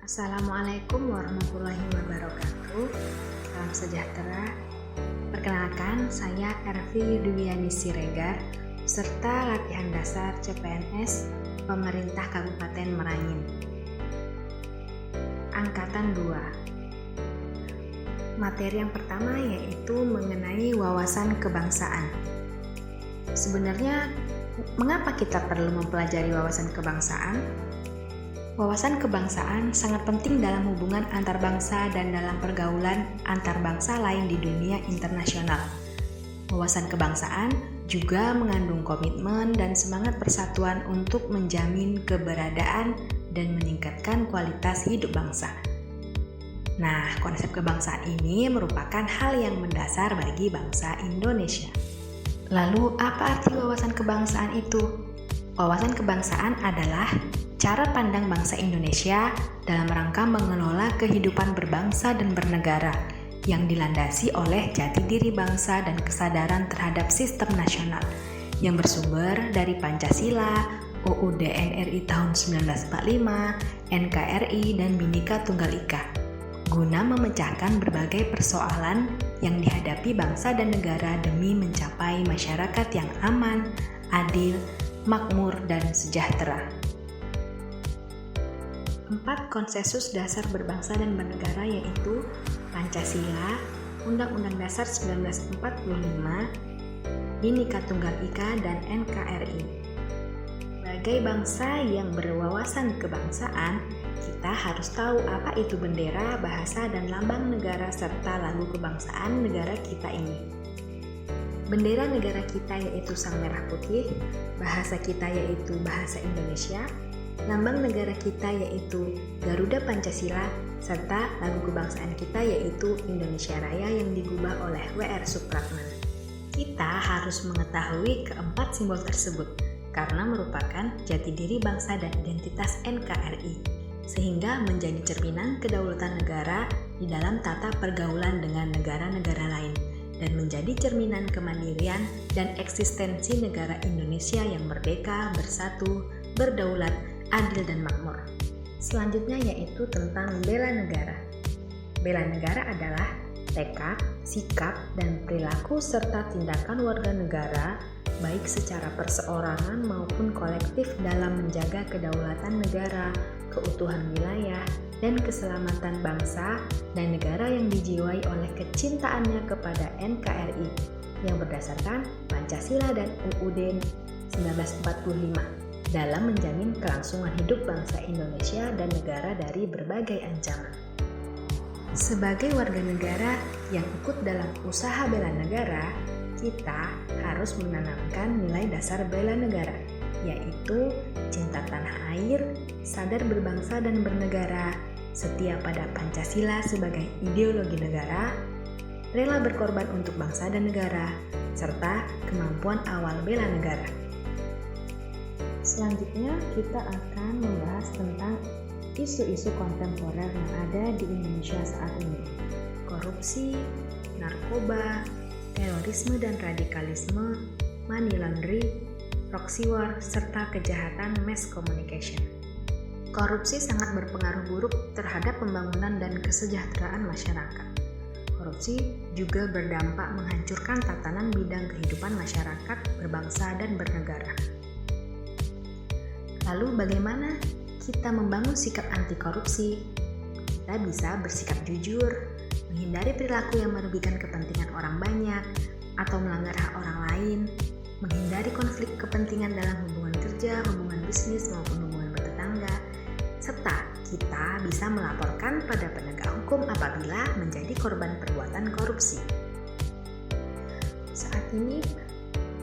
Assalamualaikum warahmatullahi wabarakatuh. Salam sejahtera. Perkenalkan, saya Ervi Dwiani Siregar, peserta latihan dasar CPNS Pemerintah Kabupaten Merangin, Angkatan 2. Materi yang pertama yaitu mengenai wawasan kebangsaan. Sebenarnya, mengapa kita perlu mempelajari wawasan kebangsaan? Wawasan kebangsaan sangat penting dalam hubungan antar bangsa dan dalam pergaulan antar bangsa lain di dunia internasional. Wawasan kebangsaan juga mengandung komitmen dan semangat persatuan untuk menjamin keberadaan dan meningkatkan kualitas hidup bangsa. Nah, konsep kebangsaan ini merupakan hal yang mendasar bagi bangsa Indonesia. Lalu, apa arti wawasan kebangsaan itu? Wawasan kebangsaan adalah cara pandang bangsa Indonesia dalam rangka mengelola kehidupan berbangsa dan bernegara yang dilandasi oleh jati diri bangsa dan kesadaran terhadap sistem nasional yang bersumber dari Pancasila, UUD NRI tahun 1945, NKRI, dan Bhinneka Tunggal Ika, guna memecahkan berbagai persoalan yang dihadapi bangsa dan negara demi mencapai masyarakat yang aman, adil, makmur, dan sejahtera. 4 konsensus dasar berbangsa dan bernegara yaitu Pancasila, Undang-Undang Dasar 1945, Bhinneka Tunggal Ika, dan NKRI. Sebagai bangsa yang berwawasan kebangsaan, kita harus tahu apa itu bendera, bahasa, dan lambang negara serta lagu kebangsaan negara kita ini. Bendera negara kita yaitu sang merah putih, bahasa kita yaitu bahasa Indonesia, lambang negara kita yaitu Garuda Pancasila, serta lagu kebangsaan kita yaitu Indonesia Raya yang digubah oleh W.R. Supratman. Kita harus mengetahui keempat simbol tersebut karena merupakan jati diri bangsa dan identitas NKRI, sehingga menjadi cerminan kedaulatan negara di dalam tata pergaulan dengan negara-negara lain dan menjadi cerminan kemandirian dan eksistensi negara Indonesia yang merdeka, bersatu, berdaulat, adil, dan makmur. Selanjutnya yaitu tentang bela negara. Bela negara adalah tekad, sikap, dan perilaku serta tindakan warga negara baik secara perseorangan maupun kolektif dalam menjaga kedaulatan negara, keutuhan wilayah, dan keselamatan bangsa dan negara yang dijiwai oleh kecintaannya kepada NKRI yang berdasarkan Pancasila dan UUD 1945. dalam menjamin kelangsungan hidup bangsa Indonesia dan negara dari berbagai ancaman. Sebagai warga negara yang ikut dalam usaha bela negara, kita harus menanamkan nilai dasar bela negara, yaitu cinta tanah air, sadar berbangsa dan bernegara, setia pada Pancasila sebagai ideologi negara, rela berkorban untuk bangsa dan negara, serta kemampuan awal bela negara. Selanjutnya kita akan membahas tentang isu-isu kontemporer yang ada di Indonesia saat ini. Korupsi, narkoba, terorisme dan radikalisme, money laundering, proxy war, serta kejahatan mass communication. Korupsi sangat berpengaruh buruk terhadap pembangunan dan kesejahteraan masyarakat. Korupsi juga berdampak menghancurkan tatanan bidang kehidupan masyarakat berbangsa dan bernegara. Lalu bagaimana kita membangun sikap anti korupsi? Kita bisa bersikap jujur, menghindari perilaku yang merugikan kepentingan orang banyak atau melanggar hak orang lain, menghindari konflik kepentingan dalam hubungan kerja, hubungan bisnis maupun hubungan bertetangga, serta kita bisa melaporkan pada penegak hukum apabila menjadi korban perbuatan korupsi. Saat ini,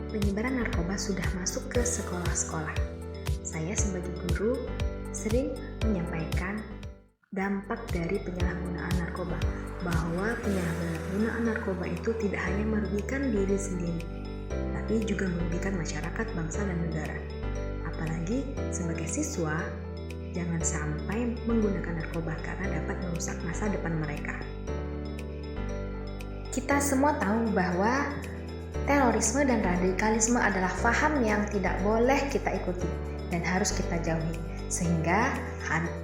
penyebaran narkoba sudah masuk ke sekolah-sekolah. Saya sebagai guru sering menyampaikan dampak dari penyalahgunaan narkoba, bahwa penyalahgunaan narkoba itu tidak hanya merugikan diri sendiri, tapi juga merugikan masyarakat, bangsa, dan negara. Apalagi sebagai siswa, jangan sampai menggunakan narkoba karena dapat merusak masa depan mereka. Kita semua tahu bahwa terorisme dan radikalisme adalah paham yang tidak boleh kita ikuti dan harus kita jauhi. sehingga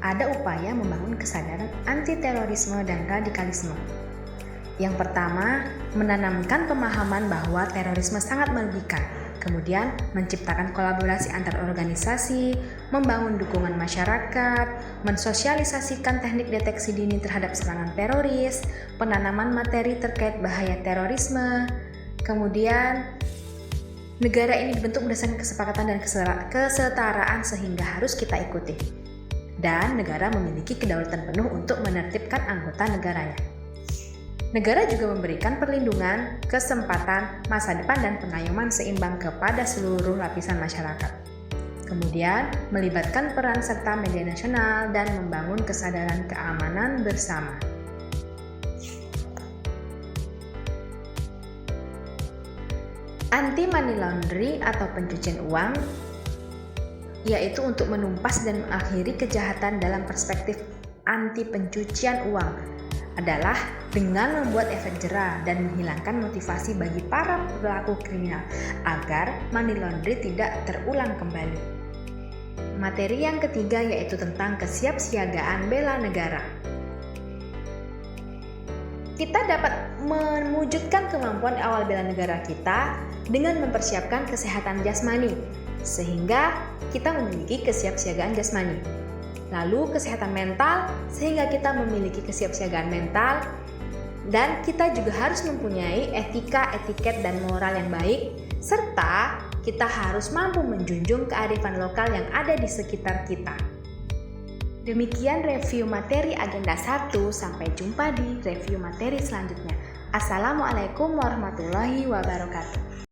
ada upaya membangun kesadaran anti terorisme dan radikalisme. Yang pertama, menanamkan pemahaman bahwa terorisme sangat merugikan, kemudian menciptakan kolaborasi antar organisasi, membangun dukungan masyarakat, mensosialisasikan teknik deteksi dini terhadap serangan teroris, penanaman materi terkait bahaya terorisme, kemudian negara ini dibentuk berdasarkan kesepakatan dan kesetaraan sehingga harus kita ikuti. Dan negara memiliki kedaulatan penuh untuk menertibkan anggota negaranya. Negara juga memberikan perlindungan, kesempatan, masa depan dan pengayoman seimbang kepada seluruh lapisan masyarakat. Kemudian, melibatkan peran serta media nasional dan membangun kesadaran keamanan bersama. Anti money laundering atau pencucian uang yaitu untuk menumpas dan mengakhiri kejahatan dalam perspektif anti pencucian uang adalah dengan membuat efek jera dan menghilangkan motivasi bagi para pelaku kriminal agar money laundering tidak terulang kembali. Materi yang ketiga yaitu tentang kesiapsiagaan bela negara. Kita dapat mewujudkan kemampuan awal bela negara kita dengan mempersiapkan kesehatan jasmani, sehingga kita memiliki kesiapsiagaan jasmani. Lalu kesehatan mental, sehingga kita memiliki kesiapsiagaan mental, dan kita juga harus mempunyai etika, etiket, dan moral yang baik, serta kita harus mampu menjunjung kearifan lokal yang ada di sekitar kita. Demikian review materi agenda 1, sampai jumpa di review materi selanjutnya. Assalamualaikum warahmatullahi wabarakatuh.